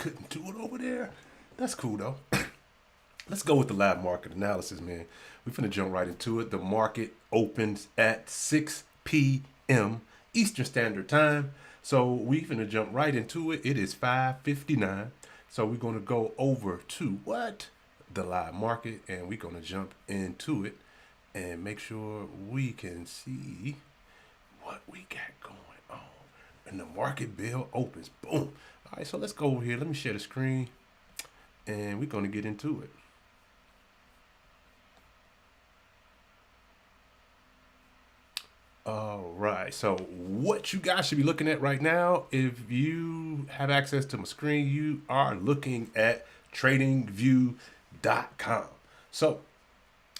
couldn't do it over there. That's cool though. Let's go with the live market analysis, man. We're finna jump right into it. The market opens at 6 p.m. Eastern Standard Time. So we finna jump right into it. It is 5:59. So we're gonna go over to what? The live market, and we're gonna jump into it and make sure we can see what we got going on. And the market bell opens. Boom. All right, so let's go over here. Let me share the screen and we're gonna get into it. All right, so what you guys should be looking at right now, if you have access to my screen, you are looking at tradingview.com. So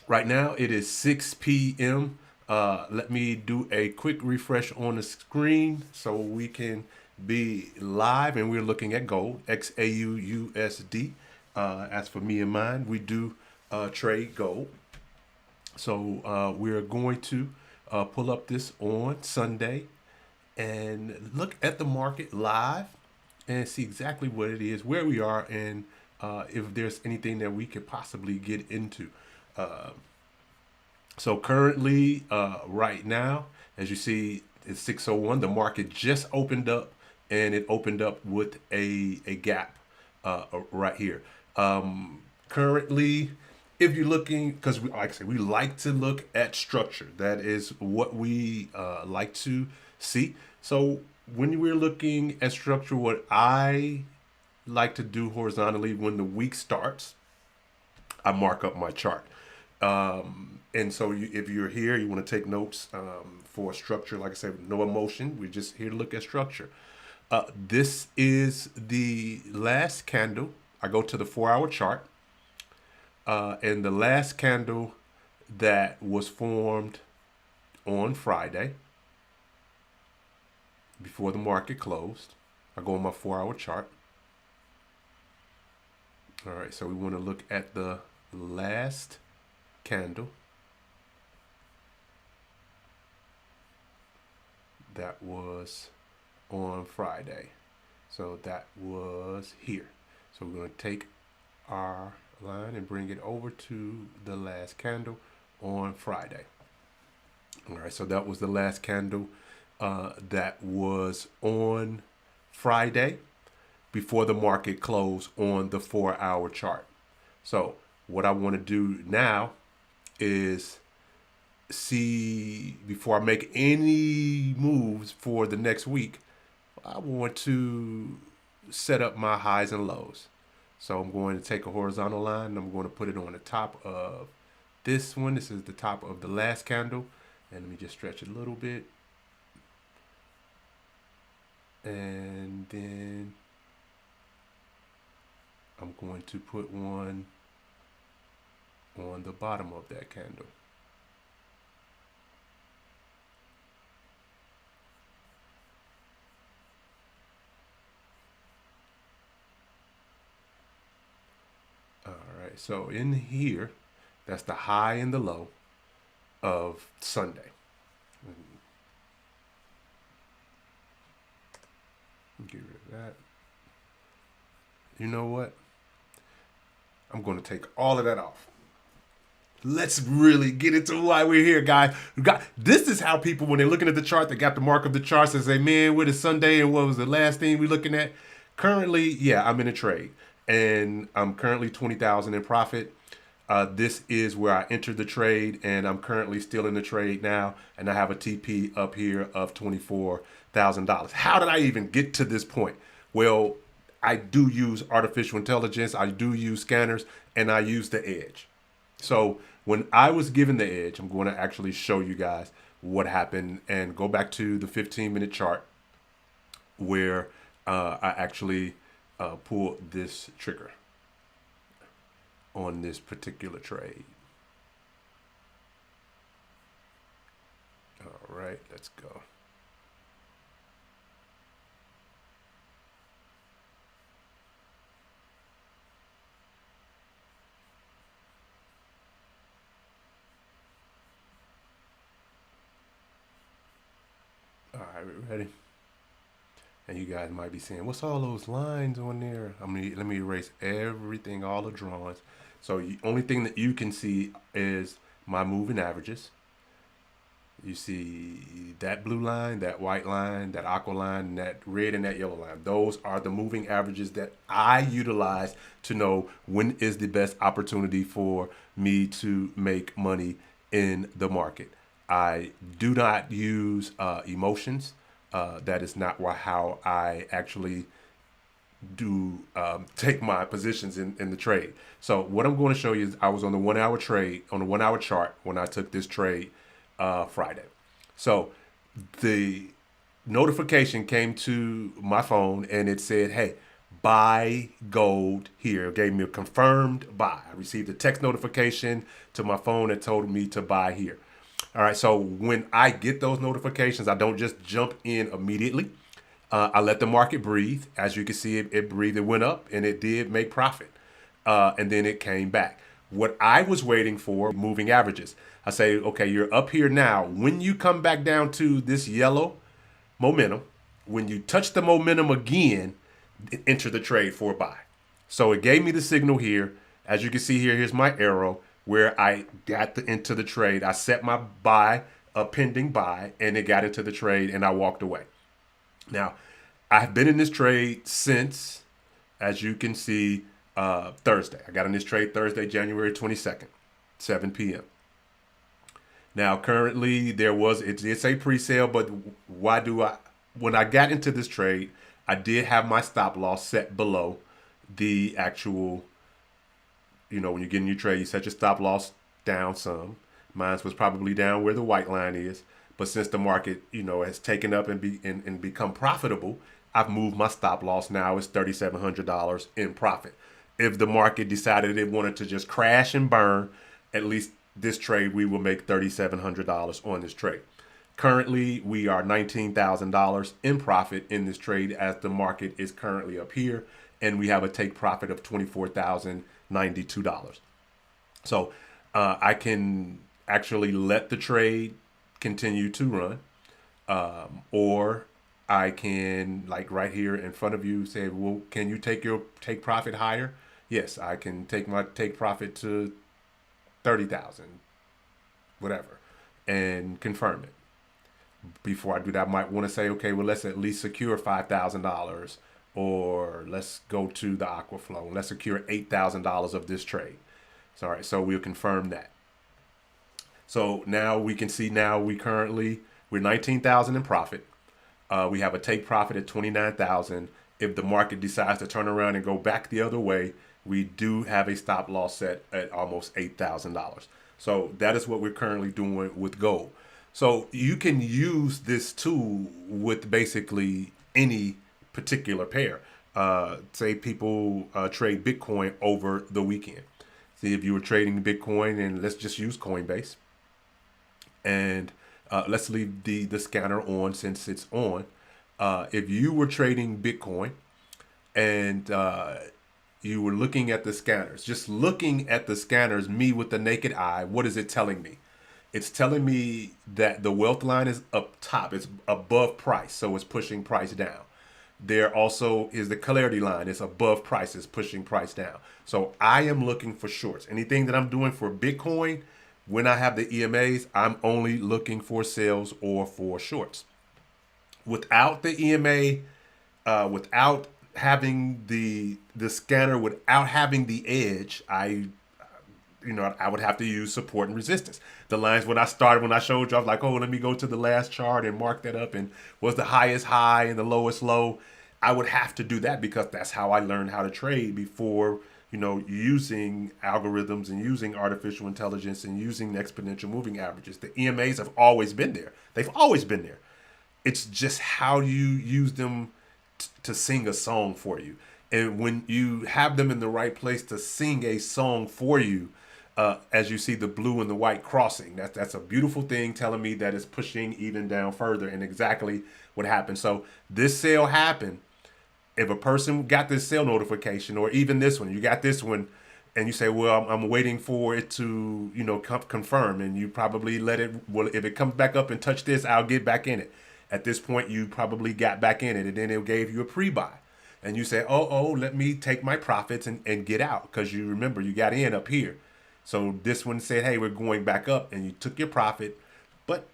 right now it is 6 p.m. Let me do a quick refresh on the screen so we can be live, and we're looking at gold, XAUUSD. As for me and mine, we do trade gold. So we're going to pull up this on Sunday and look at the market live and see exactly what it is, where we are, and if there's anything that we could possibly get into. So currently, right now, as you see, it's 6:01. The market just opened up, and it opened up with a gap right here. Currently, if you're looking, because like I said, we like to look at structure. That is what we like to see. So when we're looking at structure, what I like to do horizontally when the week starts, I mark up my chart. And so if you're here, you want to take notes for structure. Like I said, no emotion. We're just here to look at structure. This is the last candle. I go to the 4-hour chart. And the last candle that was formed on Friday before the market closed, I go on my 4-hour chart. All right, so we want to look at the last candle that was on Friday. So that was here. So we're going to take our line and bring it over to the last candle on Friday. All right, so that was the last candle that was on Friday before the market closed on the 4-hour chart. So what I want to do now is see, before I make any moves for the next week, I want to set up my highs and lows. So I'm going to take a horizontal line and I'm going to put it on the top of this one. This is the top of the last candle. And let me just stretch it a little bit. And then I'm going to put one on the bottom of that candle. All right, so in here, that's the high and the low of Sunday. Get rid of that. You know what? I'm going to take all of that off. Let's really get into why we're here, guys. This is how people, when they're looking at the chart, they got the mark of the charts and say, man, what is Sunday and what was the last thing we're looking at? Currently, yeah, I'm in a trade. And I'm currently 20,000 in profit. This is where I entered the trade, and I'm currently still in the trade now, and I have a TP up here of $24,000. How did I even get to this point? Well, I do use artificial intelligence, I do use scanners, and I use the edge. So when I was given the edge, I'm going to actually show you guys what happened and go back to the 15-minute chart where I actually pulled this trigger on this particular trade. All right, let's go. All right, we're ready. And you guys might be saying, what's all those lines on there? Let me erase everything, all the drawings. So the only thing that you can see is my moving averages. You see that blue line, that white line, that aqua line, and that red and that yellow line. Those are the moving averages that I utilize to know when is the best opportunity for me to make money in the market. I do not use emotions. That is not how I actually do take my positions in the trade. So what I'm going to show you is I was on the 1 hour trade, on the 1 hour chart when I took this trade Friday. So the notification came to my phone and it said, hey, buy gold here. It gave me a confirmed buy. I received a text notification to my phone that told me to buy here. All right, so when I get those notifications, I don't just jump in immediately. I let the market breathe. As you can see, it breathed, it went up, and it did make profit. And then it came back. What I was waiting for, moving averages. I say, okay, you're up here now. When you come back down to this yellow momentum, when you touch the momentum again, enter the trade for a buy. So it gave me the signal here. As you can see here, here's my arrow where I got into the trade. I set my buy, a pending buy, and it got into the trade, and I walked away. Now, I've been in this trade since, as you can see, Thursday. I got in this trade Thursday, January 22nd, 7 p.m. Now, currently, it's a pre-sale, but when I got into this trade, I did have my stop loss set below the actual, when you get in your trade, you set your stop loss down some. Mine was probably down where the white line is. But since the market, has taken up and become profitable, I've moved my stop loss. Now it's $3,700 in profit. If the market decided it wanted to just crash and burn, at least this trade, we will make $3,700 on this trade. Currently, we are $19,000 in profit in this trade as the market is currently up here, and we have a take profit of $24,092. So I can actually let the trade continue to run, or I can, like right here in front of you, say, well, can you take your take profit higher? Yes, I can take my take profit to 30,000, whatever, and confirm it. Before I do that, I might want to say, okay, well, let's at least secure $5,000, or let's go to the aqua flow and let's secure $8,000 of this trade. So, all right, so we'll confirm that. So now we can see we're 19,000 in profit. We have a take profit at 29,000. If the market decides to turn around and go back the other way, we do have a stop loss set at almost $8,000. So that is what we're currently doing with gold. So you can use this tool with basically any particular pair. Say people trade Bitcoin over the weekend. See, if you were trading Bitcoin, and let's just use Coinbase. And let's leave the scanner on since it's on. If you were trading Bitcoin and you were looking at the scanners, just looking at the scanners, me with the naked eye, what is it telling me? It's telling me that the wealth line is up top. It's above price, so it's pushing price down. There also is the clarity line. It's above price, it's pushing price down. So I am looking for shorts. Anything that I'm doing for Bitcoin, when I have the EMAs, I'm only looking for sales or for shorts. Without the EMA, without having the scanner, without having the edge, I would have to use support and resistance. The lines when I showed you, I was like, oh, let me go to the last chart and mark that up, and was the highest high and the lowest low. I would have to do that because that's how I learned how to trade before, using algorithms and using artificial intelligence and using exponential moving averages. The EMAs have always been there. They've always been there. It's just how you use them to sing a song for you. And when you have them in the right place to sing a song for you, as you see the blue and the white crossing, that's a beautiful thing telling me that it's pushing even down further, and exactly what happened. So this sale happened. If a person got this sale notification, or even this one, you got this one, and you say, well, I'm waiting for it to, confirm, and you probably let it, well, if it comes back up and touch this, I'll get back in it. At this point, you probably got back in it, and then it gave you a pre-buy. And you say, let me take my profits and get out. Because you remember, you got in up here. So this one said, hey, we're going back up. And you took your profit. But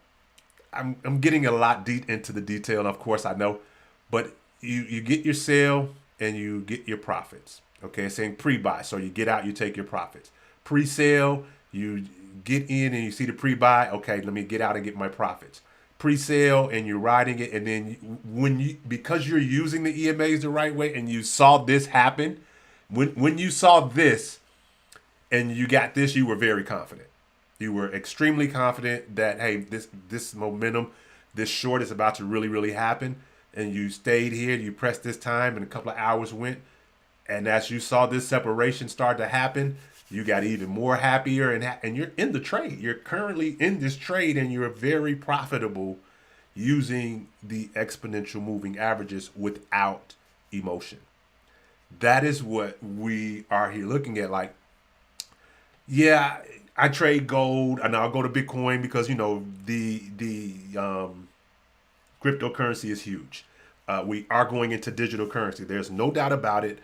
I'm getting a lot deep into the detail, and of course I know. But you get your sale and you get your profits. Okay, it's saying pre-buy. So you get out, you take your profits. Pre-sale, you get in and you see the pre-buy. Okay, let me get out and get my profits. Pre-sale, and you're riding it, and then because you're using the EMAs the right way, and you saw this happen, when you saw this and you got this, you were very confident. You were extremely confident that, hey, this momentum, this short is about to really, really happen, and you stayed here. You pressed this time, and a couple of hours went, and as you saw this separation start to happen, you got even more happier, and you're in the trade. You're currently in this trade, and you're very profitable using the exponential moving averages without emotion. That is what we are here looking at. Like, yeah, I trade gold, and I'll go to Bitcoin because the cryptocurrency is huge. We are going into digital currency. There's no doubt about it.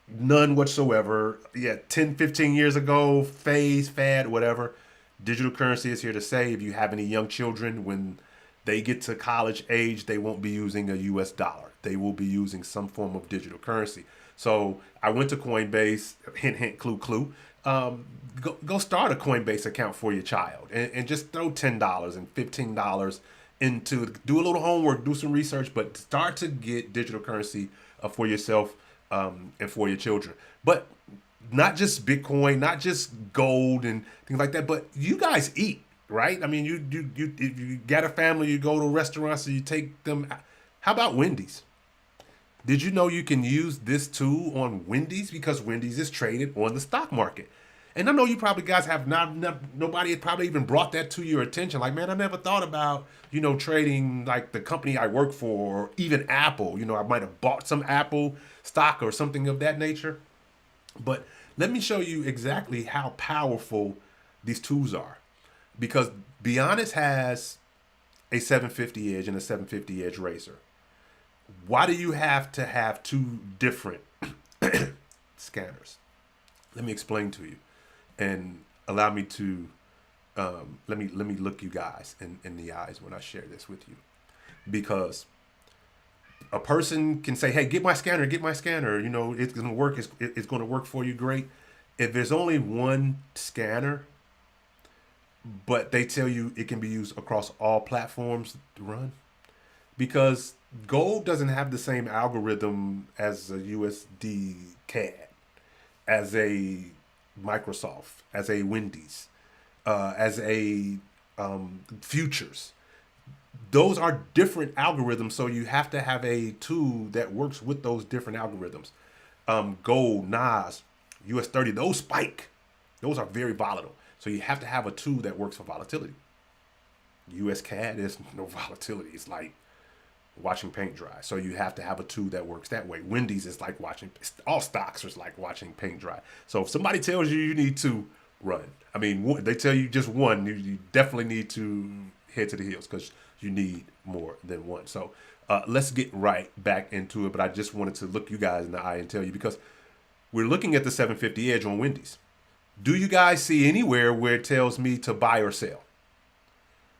None whatsoever. Yeah, 10, 15 years ago, fad, whatever. Digital currency is here to stay. If you have any young children, when they get to college age, they won't be using a US dollar. They will be using some form of digital currency. So I went to Coinbase, hint, hint, clue, clue. Go start a Coinbase account for your child and just throw $10 and $15 into, do a little homework, do some research, but start to get digital currency for yourself and for your children. But not just Bitcoin, not just gold and things like that, but you guys eat, right? I mean, you if you got a family, you go to restaurants and you take them. How about Wendy's? Did you know you can use this tool on Wendy's, because Wendy's is traded on the stock market? And I know you probably guys have nobody had probably even brought that to your attention. Like, man, I never thought about, trading like the company I work for, or even Apple. I might have bought some Apple stock or something of that nature. But let me show you exactly how powerful these tools are. Because Be Honest has a 750 edge and a 750 edge razor. Why do you have to have two different scanners? Let me explain to you, and allow me to let me look you guys in the eyes when I share this with you, because a person can say, "Hey, get my scanner, get my scanner." It's gonna work. It's gonna work for you, great. If there's only one scanner, but they tell you it can be used across all platforms to run, because gold doesn't have the same algorithm as a USD CAD, as a Microsoft, as a Wendy's, as a futures. Those are different algorithms, so you have to have a tool that works with those different algorithms. Gold, NAS, US 30, those spike. Those are very volatile. So you have to have a tool that works for volatility. US CAD, there's no volatility. It's like watching paint dry. So you have to have a tool that works that way. Wendy's is like all stocks are like watching paint dry. So if somebody tells you need to run, I mean, they tell you just one, you definitely need to head to the hills, because you need more than one. So let's get right back into it. But I just wanted to look you guys in the eye and tell you, because we're looking at the 750 edge on Wendy's. Do you guys see anywhere where it tells me to buy or sell?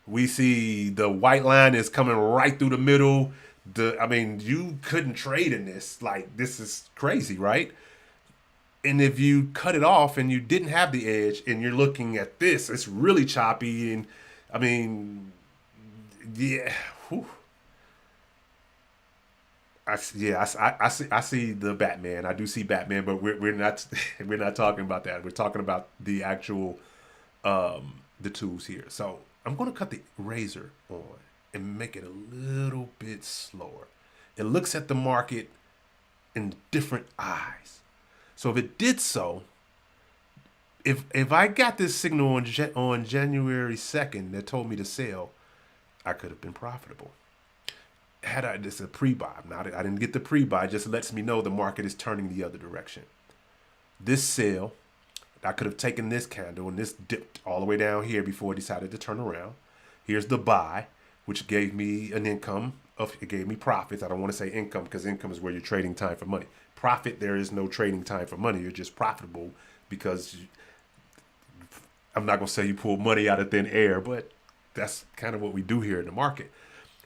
We see the white line is coming right through the middle. You couldn't trade in this. Like, this is crazy, right? And if you cut it off and you didn't have the edge and you're looking at this, it's really choppy. And yeah. Whew. I see the Batman. I do see Batman, but we're not we're not talking about that. We're talking about the actual the tools here. So I'm going to cut the razor on and make it a little bit slower. It looks at the market in different eyes. So if it did so, if I got this signal on January 2nd that told me to sell, I could have been profitable. This a pre-buy. I didn't get the pre-buy. It just lets me know the market is turning the other direction. This sale, I could have taken this candle and this dipped all the way down here before it decided to turn around. Here's the buy. which gave me an income it gave me profits. I don't want to say income because income is where you're trading time for money. Profit, there is no trading time for money. You're just profitable because I'm not going to say you pull money out of thin air, but that's kind of what we do here in the market.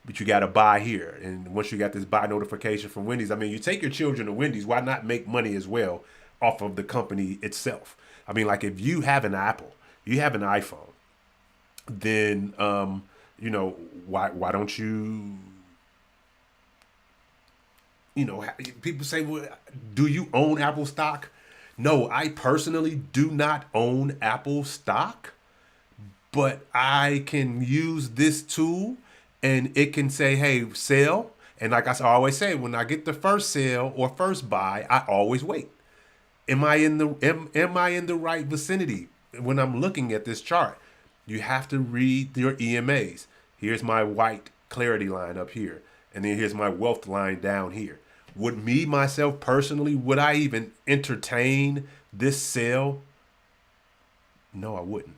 But you got to buy here. And once you got this buy notification from Wendy's, I mean, you take your children to Wendy's, why not make money as well off of the company itself? I mean, like if you have an Apple, you have an iPhone, then, why don't you, people say, well, do you own Apple stock? No, I personally do not own Apple stock, but I can use this tool and it can say, hey, sell. And like I always say, when I get the first sale or first buy, I always wait. Am I in the right vicinity when I'm looking at this chart? You have to read your EMAs. Here's my white clarity line up here. And then here's my wealth line down here. Would me, myself, personally, would I even entertain this sale? No, I wouldn't.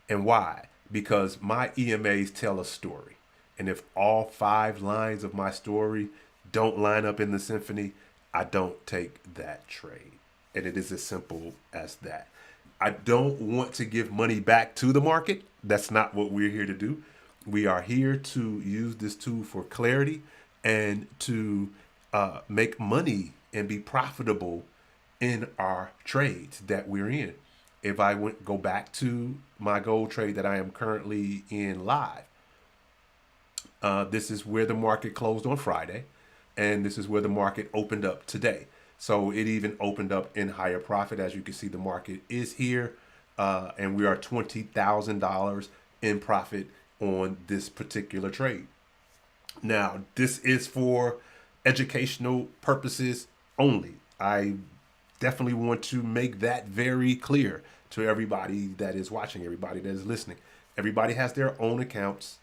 And why? Because my EMAs tell a story. And if all 5 lines of my story don't line up in the symphony, I don't take that trade. And it is as simple as that. I don't want to give money back to the market. That's not what we're here to do. We are here to use this tool for clarity and to make money and be profitable in our trades that we're in. If I go back to my gold trade that I am currently in live, this is where the market closed on Friday, and this is where the market opened up today. So it even opened up in higher profit. As you can see, the market is here, and we are $20,000 in profit on this particular trade. Now, this is for educational purposes only. I definitely want to make that very clear to everybody that is watching, everybody that is listening. Everybody has their own accounts,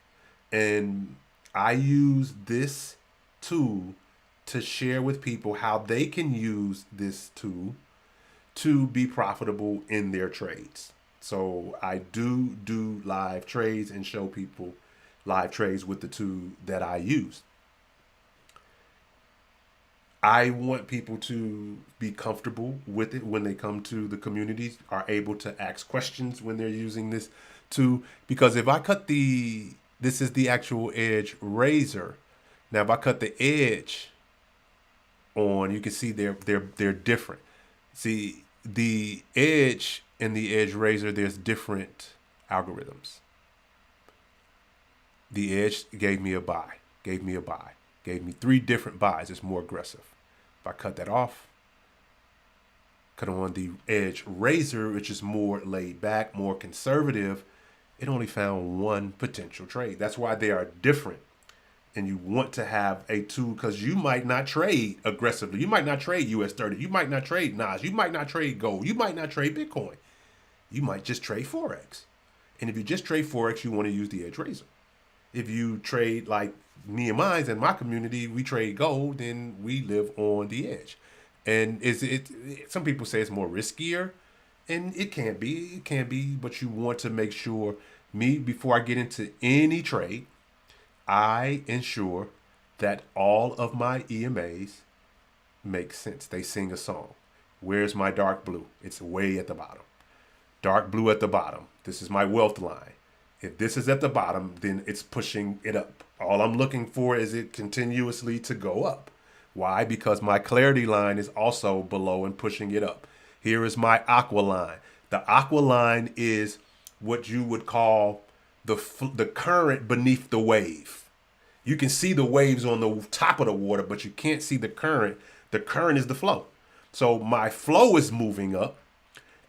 and I use this tool to share with people how they can use this tool to be profitable in their trades. So I do live trades and show people live trades with the tool that I use. I want people to be comfortable with it when they come to the communities, are able to ask questions when they're using this tool. Because if I cut this is the actual edge razor. Now, if I cut the edge on, you can see they're different. See, the edge and the edge razor, there's different algorithms. The edge gave me a buy, gave me 3 different buys. It's more aggressive. If I cut that off, cut on the edge razor, which is more laid back, more conservative, it only found 1 potential trade. That's why they are different. And you want to have a tool because you might not trade aggressively. You might not trade US 30. You might not trade NAS. You might not trade gold. You might not trade Bitcoin. You might just trade Forex. And if you just trade Forex, you want to use the edge razor. If you trade like me and mine in my community, we trade gold, then we live on the edge. And some people say it's more riskier, and it can be, but you want to make sure, before I get into any trade, I ensure that all of my EMAs make sense. They sing a song. Where's my dark blue? It's way at the bottom. Dark blue at the bottom. This is my wealth line. If this is at the bottom, then it's pushing it up. All I'm looking for is it continuously to go up. Why? Because my clarity line is also below and pushing it up. Here is my aqua line. The aqua line is what you would call the current beneath the wave. You can see the waves on the top of the water, but you can't see the current. The current is the flow. So my flow is moving up,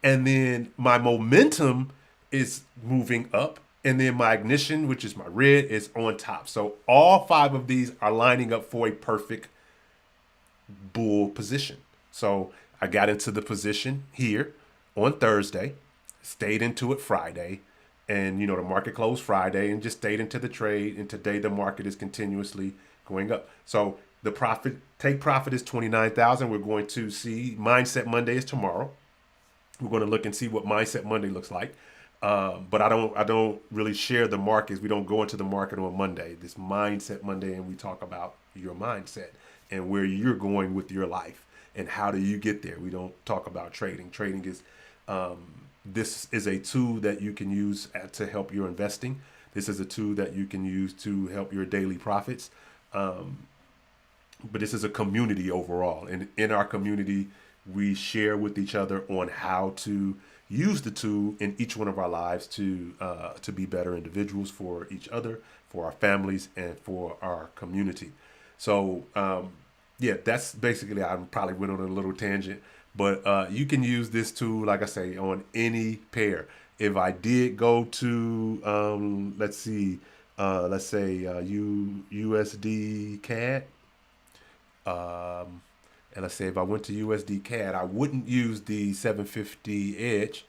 and then my momentum is moving up, and then my ignition, which is my red, is on top. So all 5 of these are lining up for a perfect bull position. So I got into the position here on Thursday, stayed into it Friday, and the market closed Friday and just stayed into the trade. And today the market is continuously going up. So the take profit is 29,000. We're going to see Mindset Monday is tomorrow. We're going to look and see what Mindset Monday looks like. But I don't really share the markets. We don't go into the market on Monday, this mindset Monday, and we talk about your mindset and where you're going with your life and how do you get there. We don't talk about trading. Trading is this is a tool that you can use to help your investing. This is a tool that you can use to help your daily profits. But this is a community overall, and in our community, we share with each other on how to use the tool in each one of our lives to be better individuals for each other, for our families, and for our community. So yeah, that's basically. I probably went on a little tangent, but you can use this tool, like I say, on any pair. If I did go to let's say USD CAD, and let's say if I went to USD CAD, I wouldn't use the 750 edge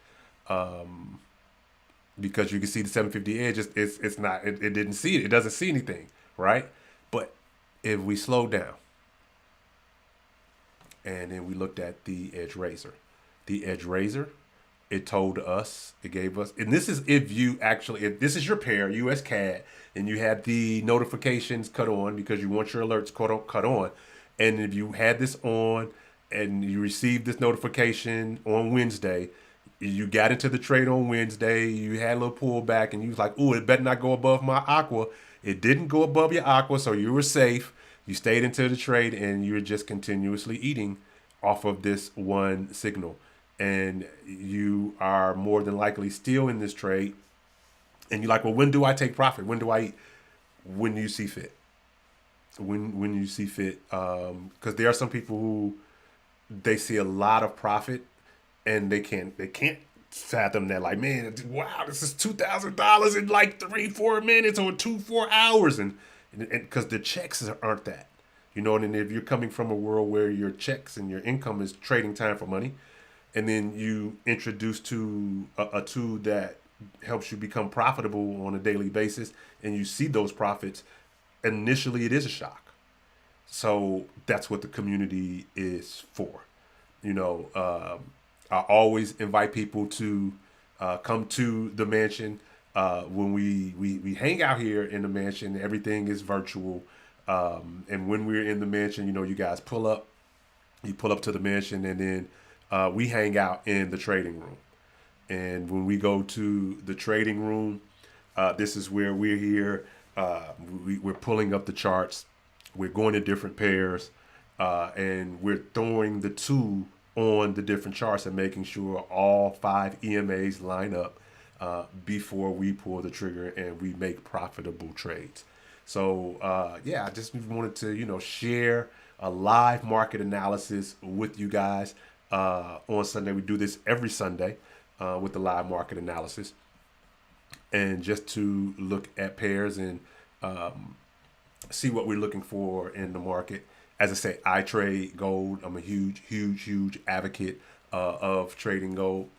because you can see the 750 edge. It's not. It didn't see it. It doesn't see anything, right? But if we slow down and then we looked at the edge razor, it told us, it gave us, and this is if this is your pair, US CAD, and you had the notifications cut on because you want your alerts cut on. And if you had this on and you received this notification on Wednesday, you got into the trade on Wednesday, you had a little pullback, and you was like, "Ooh, it better not go above my aqua." It didn't go above your aqua, so you were safe. You stayed into the trade, and you were just continuously eating off of this one signal. And you are more than likely still in this trade. And you're like, "Well, when do I take profit? When do I eat?" When you see fit. When you see fit, because there are some people who they see a lot of profit and they can't fathom that, like, man, wow, this is $2,000 in like 3-4 minutes or 2-4 hours, and because the checks aren't that, and if you're coming from a world where your checks and your income is trading time for money, and then you introduce to a tool that helps you become profitable on a daily basis, and you see those profits, initially it is a shock. So that's what the community is for. You know, I always invite people to come to the mansion. When we hang out here in the mansion, everything is virtual. And when we're in the mansion, you guys pull up. You pull up to the mansion, and then we hang out in the trading room. And when we go to the trading room, this is where we're here. We're pulling up the charts. We're going to different pairs, and we're throwing the tool on the different charts and making sure all 5 EMAs line up before we pull the trigger and we make profitable trades. So yeah, I just wanted to share a live market analysis with you guys on Sunday. We do this every Sunday with the live market analysis, and just to look at pairs and see what we're looking for in the market. As I say, I trade gold. I'm a huge, huge, huge advocate of trading gold,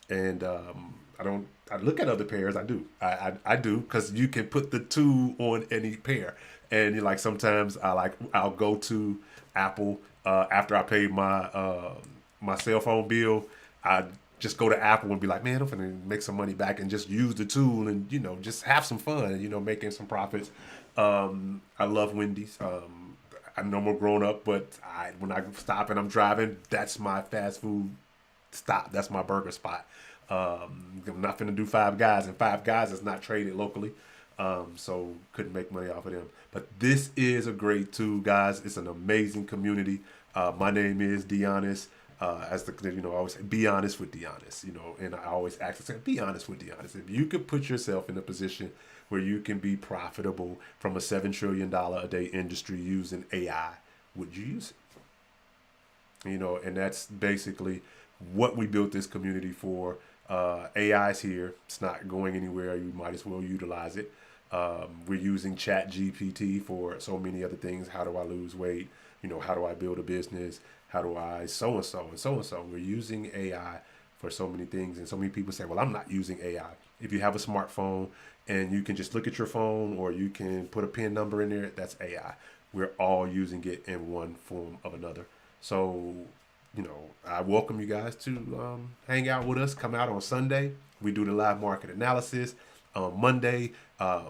and I look at other pairs. I do. I do, because you can put the two on any pair, and sometimes I'll go to Apple after I pay my cell phone bill. I just go to Apple and be like, man, I'm gonna make some money back and just use the tool and just have some fun, making some profits. I love Wendy's. I know I'm a grown up, but when I stop and I'm driving, that's my fast food stop. That's my burger spot. I'm not finna do Five Guys, and Five Guys is not traded locally, so couldn't make money off of them. But this is a great tool, guys. It's an amazing community. My name is Deonis. As the I always say, be honest with Deonis. And I always ask, I say, be honest with Deonis. If you could put yourself in a position where you can be profitable from a $7 trillion a day industry using AI, would you use it? And that's basically what we built this community for. AI's here. It's not going anywhere. You might as well utilize it. We're using Chat GPT for so many other things. How do I lose weight? How do I build a business? How do I so and so and so and so? We're using AI for so many things. And so many people say, well, I'm not using AI. If you have a smartphone and you can just look at your phone, or you can put a PIN number in there, that's AI. We're all using it in one form or another. So, I welcome you guys to hang out with us. Come out on Sunday. we do the live market analysis. On Monday,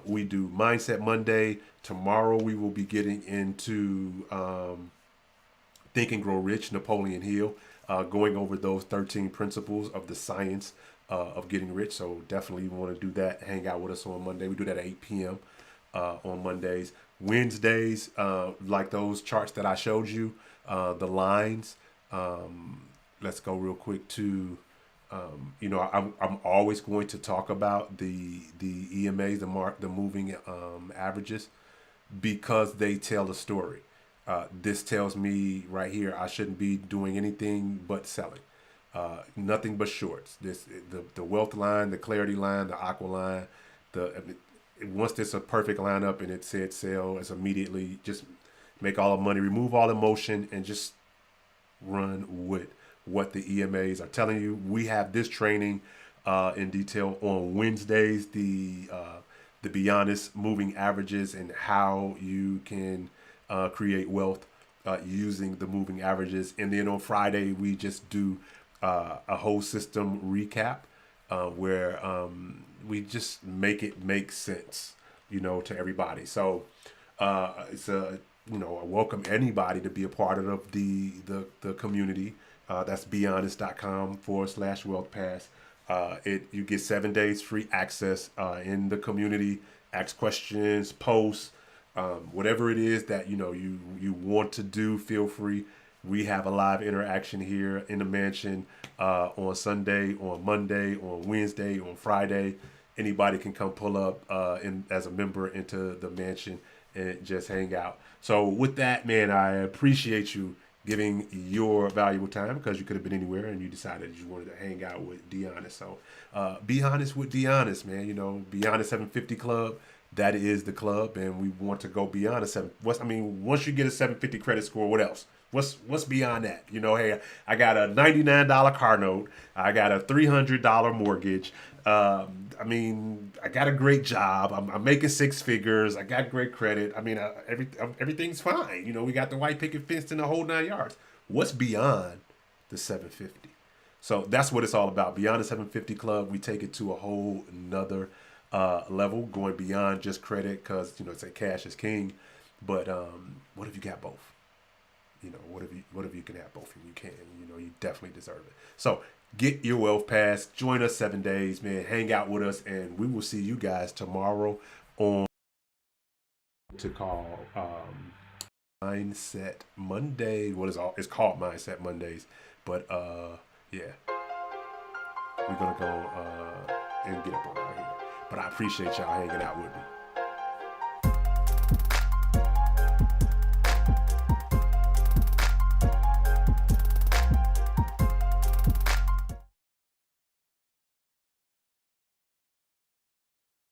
we do Mindset Monday. Tomorrow, we will be getting into Think and Grow Rich, Napoleon Hill, going over those 13 principles of the science of getting rich. So definitely you want to do that. Hang out with us on Monday. We do that at 8 p.m. On Mondays. Wednesdays, like those charts that I showed you, the lines. Let's go real quick to, I'm always going to talk about the EMAs, the moving averages, because they tell a story. This tells me right here I shouldn't be doing anything but selling. Nothing but shorts. The wealth line, the clarity line, the aqua line. Once there's a perfect lineup and it said sell, it's immediately just make all the money, remove all emotion, and just run with what the EMAs are telling you. We have this training in detail on Wednesdays, the Be Honest moving averages and how you can create wealth using the moving averages. And then on Friday, we just do a whole system recap where we just make it make sense, to everybody. So it's I welcome anybody to be a part of the community. That's BeHonest.com/WealthPass. You get 7 days free access in the community. Ask questions, post, whatever it is that you want to do. Feel free. We have a live interaction here in the mansion on Sunday, on Monday, on Wednesday, on Friday. Anybody can come pull up as a member into the mansion and just hang out. So with that, man, I appreciate you giving your valuable time, because you could have been anywhere and you decided you wanted to hang out with D Honest. So be honest with D Honest, man. Be Honest 750 Club. That is the club, and we want to go beyond once you get a 750 credit score, what else? What's beyond that? Hey, I got a $99 car note. I got a $300 mortgage. I got a great job. I'm making six figures. I got great credit. Everything's fine. We got the white picket fence and the whole 9 yards. What's beyond the 750? So that's what it's all about. Beyond the 750 Club, we take it to a whole nother level, going beyond just credit, because it's a cash is king. But what if you got both? What if you can have both, and you can? You definitely deserve it. So get your Wealth Pass. Join us 7 days, man. Hang out with us, and we will see you guys tomorrow on to call Mindset Monday. It's called Mindset Mondays, but yeah, we're gonna go and get up on out here. But I appreciate y'all hanging out with me.